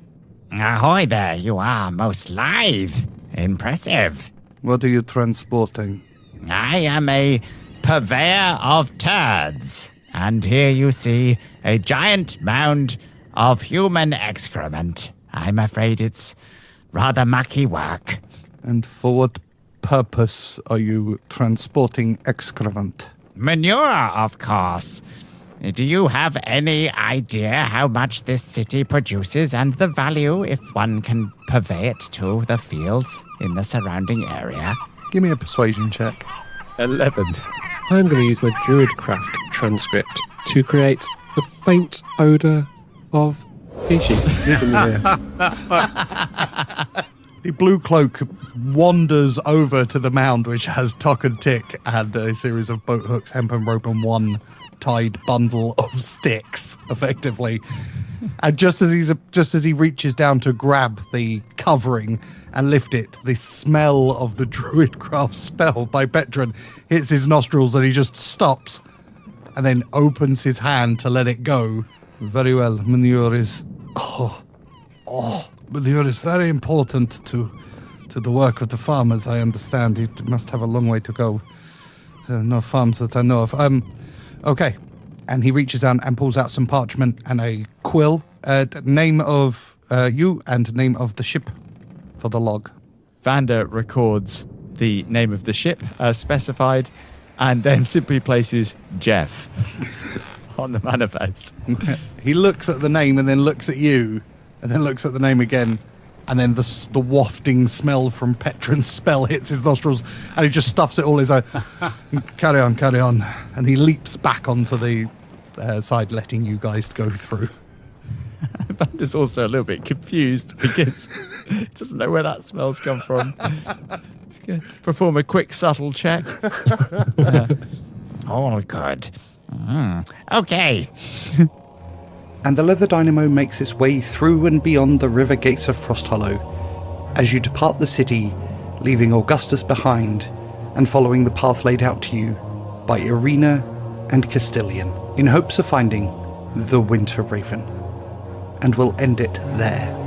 Ahoy there, you are most lithe. Impressive. What are you transporting? I am a purveyor of turds. And here you see a giant mound of human excrement. I'm afraid it's rather mucky work. And for what purpose are you transporting excrement? Manure, of course. Do you have any idea how much this city produces and the value if one can purvey it to the fields in the surrounding area? Give me a persuasion check. 11. I'm going to use my Druidcraft transcript to create the faint odour of feces in the air. The blue cloak wanders over to the mound, which has Tock and Tick and a series of boat hooks, hempen rope, and one zip-tied bundle of sticks, effectively. And just as he reaches down to grab the covering and lift it, the smell of the Druidcraft spell by Petron hits his nostrils, and he just stops and then opens his hand to let it go. Very well, manure is manure is very important to the work of the farmers. I understand you must have a long way to go. No farms that I know of. Okay. And he reaches down and pulls out some parchment and a quill. Name of you and name of the ship for the log. Vander records the name of the ship as specified and then simply places Jeff on the manifest. He looks at the name and then looks at you and then looks at the name again. And then the wafting smell from Petron's spell hits his nostrils, and he just stuffs it all in his own. Carry on. And he leaps back onto the side, letting you guys go through. Vander's also a little bit confused because he doesn't know where that smell's come from. He's going to perform a quick, subtle check. All good. Okay. And the leather dynamo makes its way through and beyond the river gates of Frost Hollow as you depart the city, leaving Augustus behind and following the path laid out to you by Irena and Castilian in hopes of finding the Winter Raven. And we'll end it there.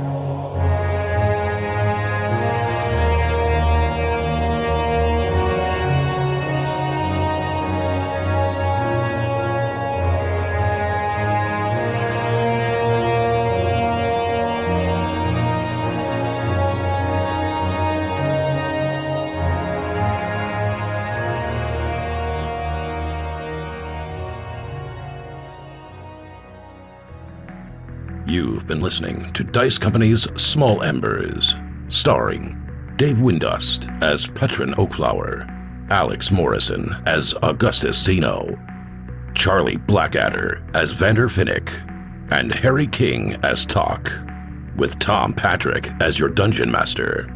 You've been listening to Dice Company's Small Embers, starring Dave Windust as Petron Oakflower, Alex Morrison as Augustus Zeno, Charlie Blackadder as Vander Finnick, and Harry King as Tock, with Tom Patrick as your Dungeon Master.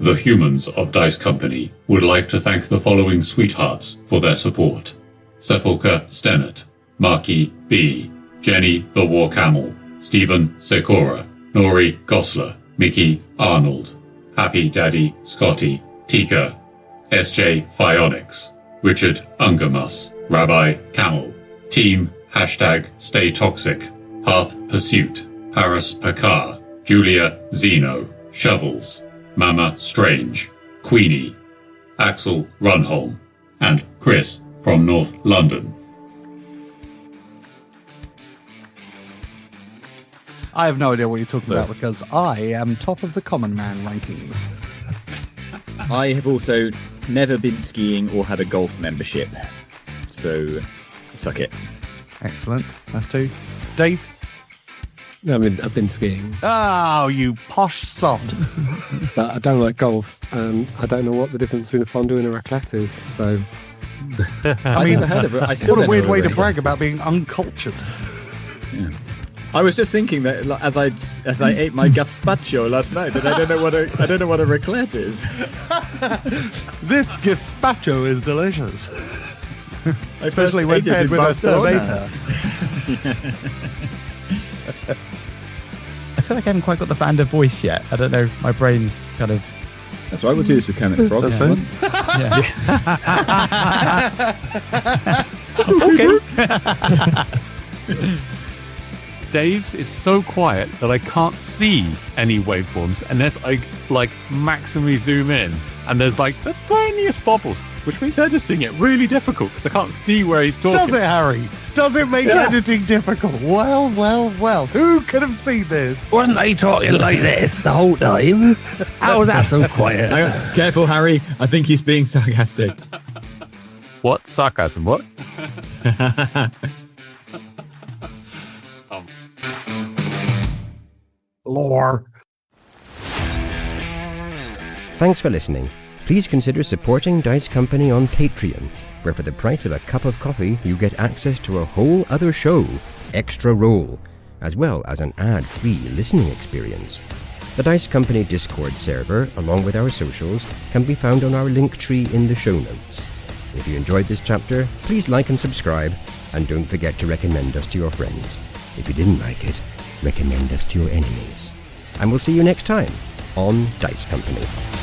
The humans of Dice Company would like to thank the following sweethearts for their support: Sepulchre Stennett, Marky B, Jenny the War Camel, Stephen Sekora, Nori Gosler, Mickey Arnold, Happy Daddy Scotty, Tika, SJ Phionics, Richard Ungamus, Rabbi Camel, Team #Stay Toxic, Path Pursuit, Harris Pakar, Julia Zeno, Shovels, Mama Strange, Queenie, Axel Runholm, and Chris from North London. I have no idea what you're talking about because I am top of the common man rankings. I have also never been skiing or had a golf membership, so suck it. Excellent. That's two. Dave? No, I mean, I've been skiing, Oh, you posh sod. but I don't like golf, and I don't know what the difference between a fondue and a raclette is, so... I've never heard of it. I still What a don't weird know way what to a brag raclette about is. being uncultured. Yeah. I was just thinking that as I ate my gazpacho last night, that I don't know what a raclette is. This gazpacho is delicious. I Especially first when ate it paired in with a Barcelona. cerveza. I feel like I haven't quite got the Vander voice yet. I don't know. My brain's kind of... That's right, we'll do this with Kermit the Frog. That's Yeah. Okay. Dave's is so quiet that I can't see any waveforms unless I maximally zoom in, and there's the tiniest bobbles, which makes editing it really difficult because I can't see where he's talking. Does it, Harry? Does it make editing difficult? Well. Who could have seen this? Wasn't they talking like this the whole time? How was that so quiet? Hang on. Careful, Harry. I think he's being sarcastic. What? Sarcasm? What? Lore. Thanks for listening. Please consider supporting Dice Company on Patreon, where for the price of a cup of coffee you get access to a whole other show, Extra Roll, as well as an ad-free listening experience. The Dice Company Discord server, along with our socials, can be found on our Linktree in the show notes. If you enjoyed this chapter, please like and subscribe, and don't forget to recommend us to your friends. If you didn't like it, recommend us to your enemies. And we'll see you next time on Dice Company.